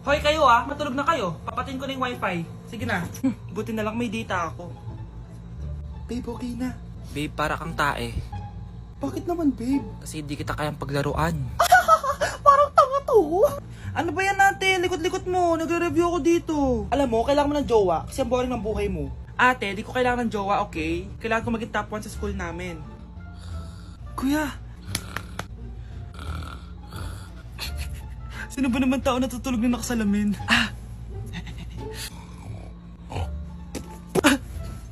Hoy kayo matulog na kayo. Papatin ko na yung wifi. Sige na. Buti na lang may data ako. Babe, okay na. Babe, para kang tae. Bakit naman, babe? Kasi hindi kita kayang paglaruan. Parang tanga to. Ano ba yan natin? Likot-likot mo. Nagre-review ako dito. Alam mo, kailangan mo ng jowa kasi ang boring ng buhay mo. Ate, di ko kailangan ng jowa, okay? Kailangan ko maging top 1 sa school namin. Kuya! Sino ba naman tao natutulog na nakasalamin?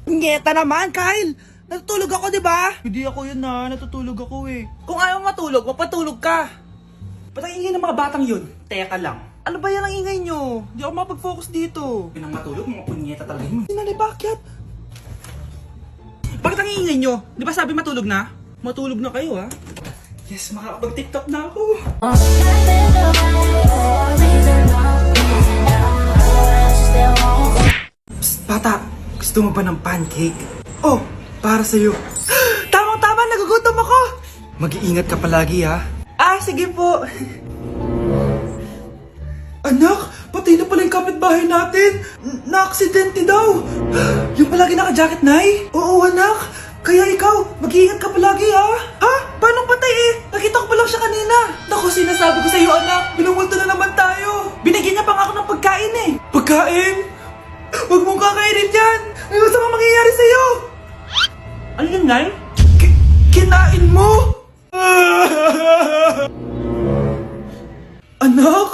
Ngeta naman, Kyle! Natutulog ako, di ba? Hindi ako yun natutulog ako eh. Kung ayaw matulog, mapatulog ka. Ba't ang ingay ng mga batang yun? Teka lang. Ano ba yan ang ingay nyo? Hindi ako mapag-focus dito. Pinang matulog, mga punyeta talaga yun. Sinali, bakit? Bakit ang ingay nyo? Di ba sabi matulog na? Matulog na kayo Yes, makakapag-tiktok na ako. Psst, bata. Gusto mo ba ng pancake? Oh, para sa'yo. Tamang-tama, nagugutom ako. Mag-iingat ka palagi sige po. Anak, patay na pala yung kapitbahay natin. Na-aksidente daw. Yung palagi naka-jacket, Nay? Oo, anak. Kaya ikaw, mag-iingat ka palagi, Ha? Paano patay Nakita ko pa lang siya kanina. Naku, sinasabi ko sa'yo, anak. Binumulto na naman tayo. Binigyan niya pa nga ako ng pagkain Pagkain? Huwag mong kakainin yan. May masama mangyayari sa'yo. Ano yun, Nay? Kinain mo? Anak?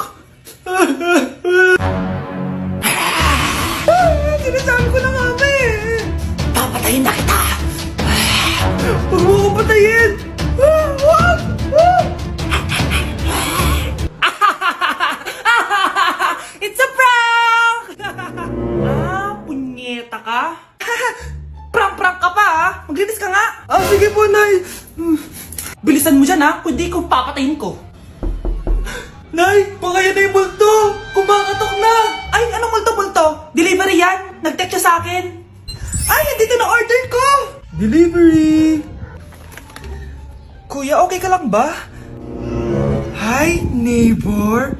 Sinasabi ko na nga papatayin na kita! Huwag mo ko patayin! Huwag! It's a prank! Punyeta ka? Prank-prank ka pa Maglinis ka nga! Sige po, Nay! Bilisan mo dyan kundi ikaw papatayin ko. Nay, pakaya na yung multo! Kumakatok na! Ay, anong multo-multo? Delivery yan? Nag-text siya sa akin. Ay, nandito na order ko! Delivery! Kuya, okay ka lang ba? Hi, neighbor!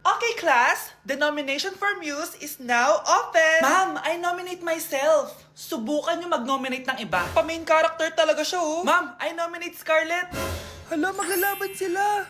Okay, class. The nomination for Muse is now open. Ma'am, I nominate myself. Subukan niyo mag-nominate ng iba. Pa-main character talaga siya, Ma'am, I nominate Scarlett. Hala, maglalaban sila.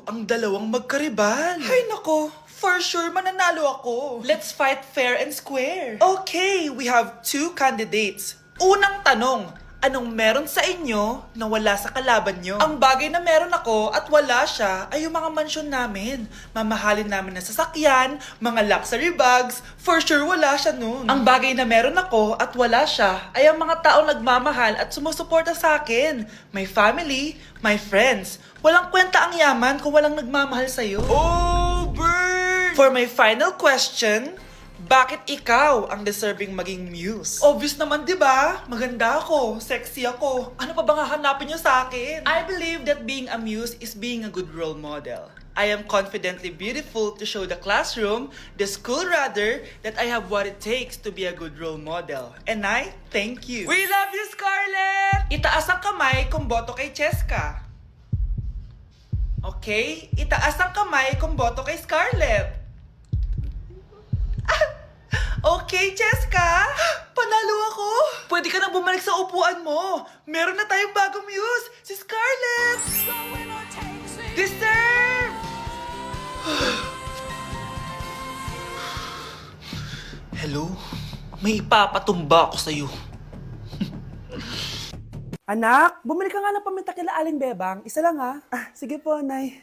Ang dalawang magkaribal. Ay, nako. For sure, mananalo ako. Let's fight fair and square. Okay, we have 2 candidates. Unang tanong, anong meron sa inyo na wala sa kalaban nyo? Ang bagay na meron ako at wala siya ay yung mga mansyon namin. Mamahalin namin na sasakyan, mga luxury bags. For sure, wala siya nun. Ang bagay na meron ako at wala siya ay ang mga taong nagmamahal at sumusuporta sa akin. My family, my friends. Walang kwenta ang yaman kung walang nagmamahal sa'yo. Oh, bird! For my final question, bakit ikaw ang deserving maging muse? Obvious naman, di ba? Maganda ako, sexy ako. Ano pa bang hahanapin niyo sa akin? I believe that being a muse is being a good role model. I am confidently beautiful to show the classroom, the school rather, that I have what it takes to be a good role model. And I thank you. We love you, Scarlett! Itaas ang kamay kung boto kay Cheska. Okay? Itaas ang kamay kung boto kay Scarlett. Okay, Cheska! Panalo ako! Pwede ka nang bumalik sa upuan mo! Meron na tayong bagong muse! Si Scarlett! Deserve! Hello? May ipapatumba ako sa'yo. Anak, bumili ka nga ng paminta kila Aling Bebang. Isa lang sige po, Nay.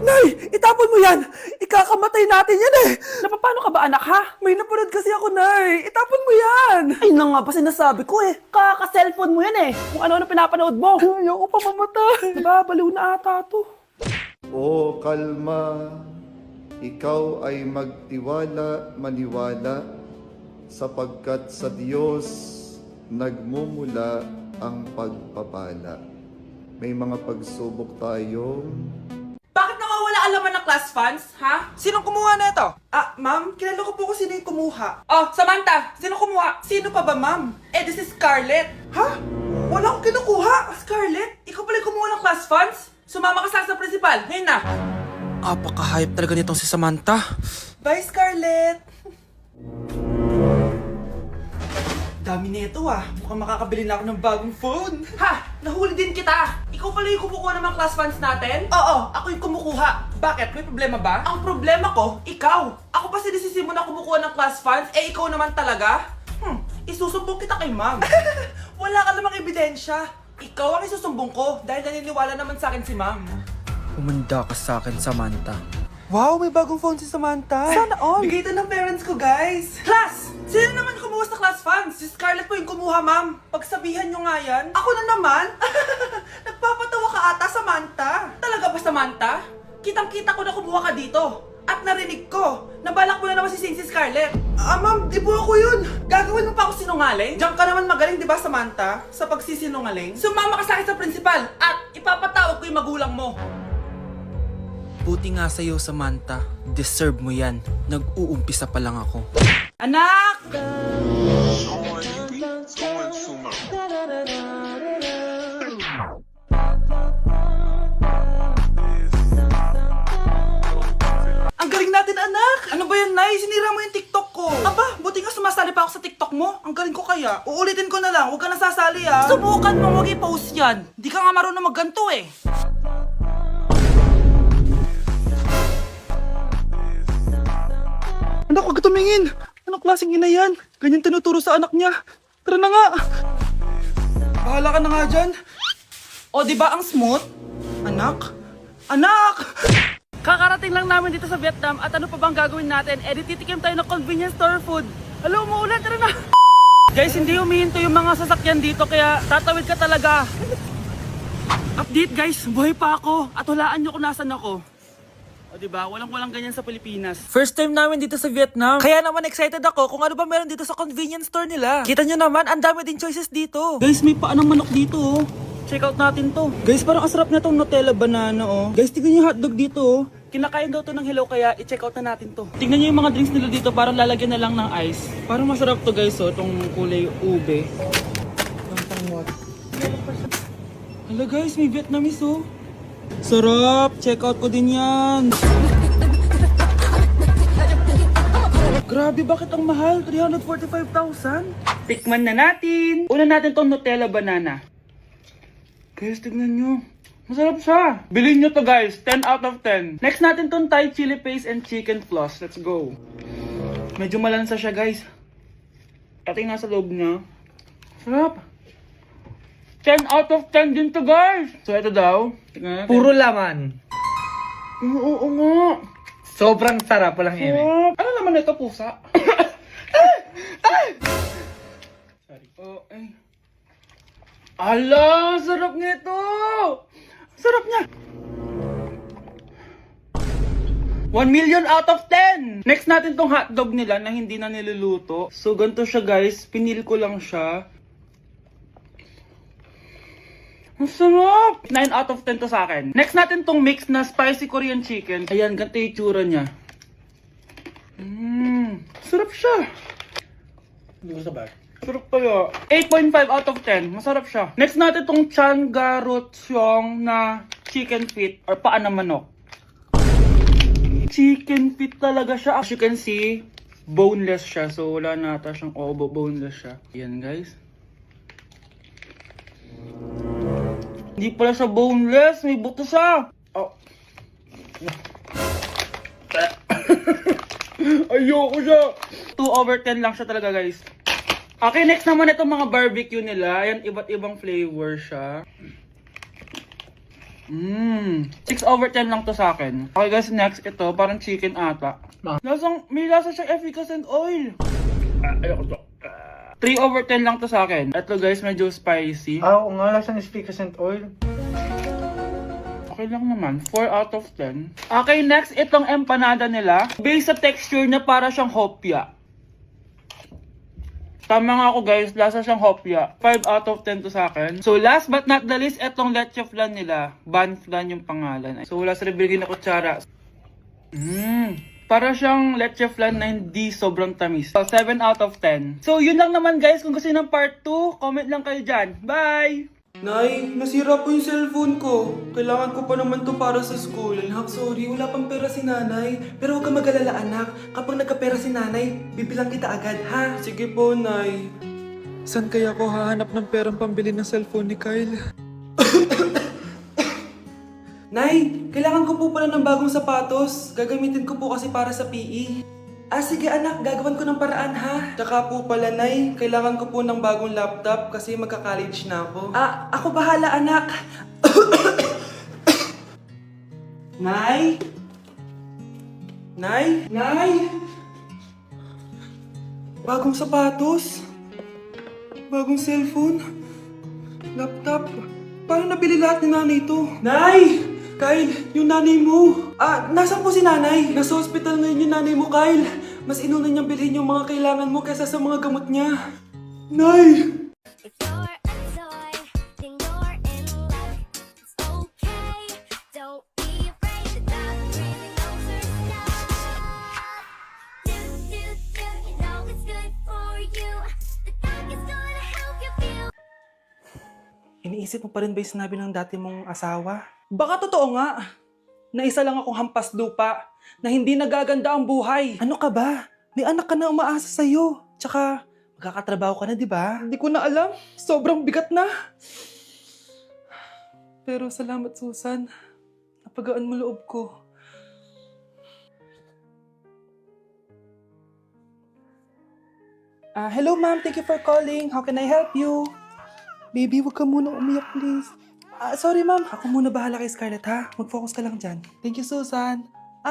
Nay, itapon mo yan! Ikakamatay natin yan Napapano ka ba, anak, ha? May napanood kasi ako, Nay. Itapon mo yan! Ay, na nga pa sinasabi ko Kaka-cellphone mo yan Kung ano-ano pinapanood mo. Ayoko pa mamatay. Nababaliw na ata to. O kalma, ikaw ay magtiwala, maniwala, sapagkat sa Diyos nagmumula ang pagpapala. May mga pagsubok tayong Bakit nawawala alaman ng class funds, ha? Sinong kumuha na ito? Ma'am, kilala ko po kung sino yung kumuha. Oh, Samantha, sino kumuha? Sino pa ba, ma'am? This is Scarlett. Ha? Wala akong kinukuha! Scarlett, ikaw pala yung kumuha ng class funds? Sumama ka sa principal, ngayon na! Apaka-hype talaga nitong si Samantha. Bye, Scarlett! Dami nito ah. Mukhang makakabili na ako ng bagong phone. Ha! Nahuli din kita! Ikaw pala yung kumukuha ng mga class funds natin? Oo, ako yung kumukuha. Bakit? May problema ba? Ang problema ko, ikaw! Ako pa sinisisi mo na kumukuha ng class funds, eh ikaw naman talaga? Isusumbong kita kay ma'am. Wala ka namang ebidensya. Ikaw ang isusumbong ko dahil naniniwala naman sa akin si ma'am. Umanda ka sa akin, Samantha. Wow, may bagong phone si Samantha. Sana all. Bigay ito ng parents ko, guys. Class! Sino naman kumuha sa class funds? Si Scarlett po yung kumuha, ma'am. Pagsabihan nyo nga yan. Ako na naman? Nagpapatawa ka ata, Samantha. Talaga ba, Samantha? Kitang-kita ko na kumuha ka dito. At narinig ko, nabalak mo na naman si Scarlett. Ma'am, di po ako yun. Gagawin mo pa ako sinungaling? Diyan ka naman magaling, di ba, Samantha? Sa pagsisinungaling? Sumama ka sa akin sa principal at ipapatawag ko yung magulang mo. Buti nga sa'yo, Samantha. Deserve mo yan. Nag-uumpisa pa lang ako. Anak! Ang galing natin, anak! Ano ba yan, Nay? Sinira mo yung TikTok ko. Aba, buti nga sumasali pa ako sa TikTok mo. Ang galing ko kaya. Uulitin ko na lang, huwag ka nasasali ah. Subukan mo, huwag i-post yan. Di ka nga marunong magganto eh. Anak, huwag ka tumingin! Anong klaseng ina yan? Ganyan tinuturo sa anak niya. Tara na nga! Bahala ka na nga dyan. O, di ba ang smooth? Anak? Anak! Kakarating lang namin dito sa Vietnam at ano pa bang gagawin natin? Eh, di titikim tayo ng convenience store food. Hello, umuulan, tara na! Guys, hindi humihinto yung mga sasakyan dito kaya tatawid ka talaga. Update guys, buhay pa ako at hulaan nyo kung nasan ako. O diba, walang ganyan sa Pilipinas. First time namin dito sa Vietnam. Kaya naman excited ako kung ano ba meron dito sa convenience store nila. Kita nyo naman, ang dami din choices dito. Guys, may paanong manok dito oh. Check out natin to. Guys, parang asarap na tong Nutella banana oh. Guys, tignan nyo yung hotdog dito oh. Kinakain daw to ng hello kaya i-check out na natin to. Tignan nyo yung mga drinks nila dito, parang lalagyan na lang ng ice. Parang masarap to guys oh, itong kulay ube. Hala guys, may Vietnamese oh. Sarap! Check out ko din yan! Grabe, bakit ang mahal? 345,000? Tikman na natin! Una natin tong Nutella banana. Guys, tignan nyo. Masarap siya. Bilhin nyo to guys. 10 out of 10. Next natin tong Thai chili paste and chicken floss. Let's go. Medyo malansa siya guys. Ito yung nasa loob niya. Sarap. 10 out of 10 din to guys. So ito daw. Tignan natin. Puro laman. Oo nga. Sobrang sarap, walang eme. Sarap. Ano naman ito, pusa? Sorry. Oh, ay. Ala, sarap nito! Sarap niya! 1 million out of 10! Next natin tong hotdog nila na hindi na niluluto. So, ganito siya guys. Pinil ko lang siya. Ang sarap! 9 out of 10 to sa akin. Next natin tong mix na spicy Korean chicken. Ayan, ganito yung tsura niya. Sarap siya. Hindi ko sabay. Sarap kaya. 8.5 out of 10. Masarap siya. Next natin tong Chan Garotyong na chicken feet or paa ng manok. Chicken feet talaga siya. As you can see, boneless siya. So wala na ata siyang obo. Boneless siya. Yan guys. Hindi pala siya boneless. May buto siya. Oh. Ayoko siya. 2 over 10 lang siya talaga guys. Okay, next naman itong mga barbecue nila. Ayan, iba't ibang flavor siya. 6 over 10 lang to sa akin. Okay guys, next ito, parang chicken ata. May lasa siyang efficacent oil. Ayoko to. 3 over 10 lang to sa akin. Ito guys, medyo spicy. Oo nga, lasang efficacent oil. Okay lang naman, 4 out of 10. Okay, next itong empanada nila. Based sa texture na para siyang hopya. Tama nga ako guys, lasa siyang hopya. 5 out of 10 to sa akin. So last but not the least, etong leche flan nila. Ban flan yung pangalan. So wala sa binigay na kutsara. 5 Para siyang leche flan na hindi sobrang tamis. So, 7 out of 10. So, yun lang naman guys. Kung gusto niyo ng part 2, comment lang kayo dyan. Bye! Nay, nasira po yung cellphone ko. Kailangan ko pa naman to para sa school. Anak, sorry, wala pang pera si nanay. Pero huwag kang mag-alala, anak. Kapag nagkapera si nanay, bibilang kita agad, ha? Sige po, nay. Saan kaya ako hahanap ng perang pambili ng cellphone ni Kyle? Nay, kailangan ko po pala ng bagong sapatos. Gagamitin ko po kasi para sa PE. Ah, sige anak, gagawan ko ng paraan ha. Tsaka po pala, Nay, kailangan ko po ng bagong laptop kasi magka-college na ako. Ah, ako bahala anak. Nay? Nay? Nay? Bagong sapatos? Bagong cellphone? Laptop? Paano nabili lahat ni nanay ito? Nay! Kyle, yung nanay mo. Ah, nasaan po si nanay? Nasa hospital ngayon yung nanay mo, Kyle. Mas inuna niyang bilhin yung mga kailangan mo kaysa sa mga gamot niya. Nay! If you're a toy, then you're in luck. It's okay, don't be afraid. The doctor really knows her stuff. Do, you know it's good for you. The doctor's gonna help you feel. Iniisip mo pa rin ba yung sinabi ng dati mong asawa? Baka totoo nga. Na isa lang akong hampas lupa. Na hindi nagaganda ang buhay. Ano ka ba? May anak ka na umaasa sa'yo. Tsaka, magkakatrabaho ka na, di ba? Hindi ko na alam. Sobrang bigat na. Pero salamat, Susan. Napagaan mo loob ko. Hello, ma'am. Thank you for calling. How can I help you? Baby, huwag ka muna umiyak, please. Sorry, ma'am. Ako muna bahala kay Scarlett, ha? Mag-focus ka lang dyan. Thank you, Susan.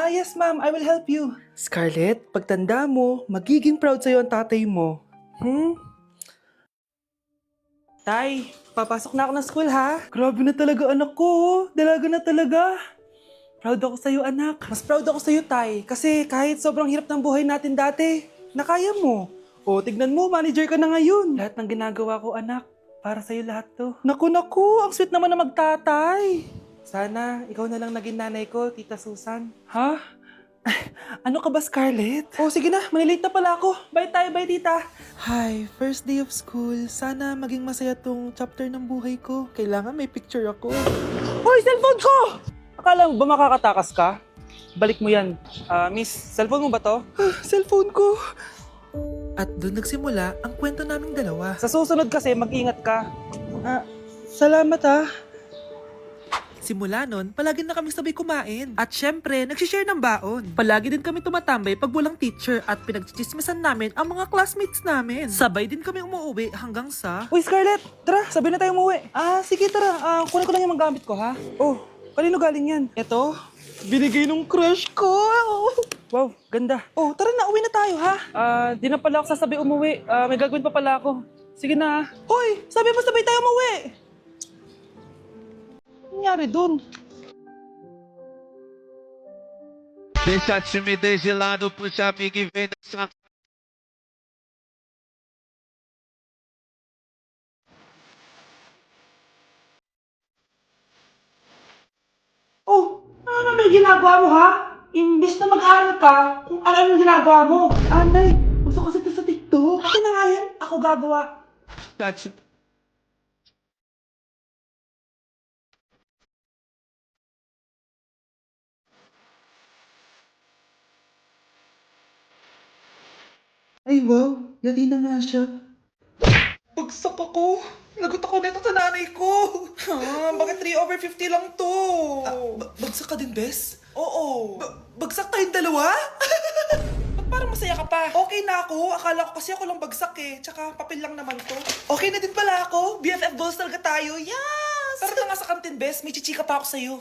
Yes, ma'am. I will help you. Scarlett, pagtanda mo, magiging proud sa'yo ang tatay mo. Tay, papasok na ako ng school, ha? Grabe na talaga, anak ko. Dalaga na talaga. Proud ako sa'yo, anak. Mas proud ako sa'yo, Tay. Kasi kahit sobrang hirap ng buhay natin dati, nakaya mo. O, tignan mo, manager ka na ngayon. Lahat ng ginagawa ko, anak, para sa'yo lahat to. Naku, ang sweet naman na magtatay. Sana, ikaw na lang naging nanay ko, Tita Susan. Ha? Ano ka ba, Scarlett? Oh, sige na, malilate na pala ako. Bye tayo, bye, Tita. Hi, first day of school. Sana maging masaya tong chapter ng buhay ko. Kailangan may picture ako. Hoy, cellphone ko! Akala mo ba makakatakas ka? Balik mo yan. Miss, cellphone mo ba to? Cellphone ko. At doon nagsimula ang kwento naming dalawa. Sa susunod kasi, mag-ingat ka. Salamat ha. Simula nun, palagi na kami sabay kumain. At syempre, nagsishare ng baon. Palagi din kami tumatambay pag walang teacher at pinagchichismisan namin ang mga classmates namin. Sabay din kami umuwi hanggang sa... Uy, Scarlett! Tara, sabay na tayo umuwi. Sige tara. Kunin ko lang yung mga gamit ko, ha? Oh, kanino galing yan? Eto, binigay nung crush ko. Wow, ganda. Oh, tara na, uwi na tayo, ha? Di na pala ako sasabay umuwi. May gagawin pa pala ako. Sige na. Hoy, sabi mo sabay tayo umuwi. Ano nangyari dun? Deixa a timidez de lado, puxa amigo e vem dançar. Oh, ano na may ginagawa mo, ha? Imbes na mag-aaral ka, kung ano yung ginagawa mo. Anay, gusto kasi ito sa TikTok. Akin na nga yan, ako gagawa. Ay wow, yati na nga siya. Bagsak ako. Lagot ako nito sa nanay ko. Bakit 3/50 lang to? Bagsak ka din, Bes? Oo. Bagsak tayong dalawa? Ba't parang masaya ka pa? Okay na ako. Akala ko kasi ako lang bagsak eh. Tsaka papel lang naman to. Okay na din pala ako. BFF goals talaga tayo. Yes! Tara na nga sa kantin, Bes. May chichika pa ako sa'yo.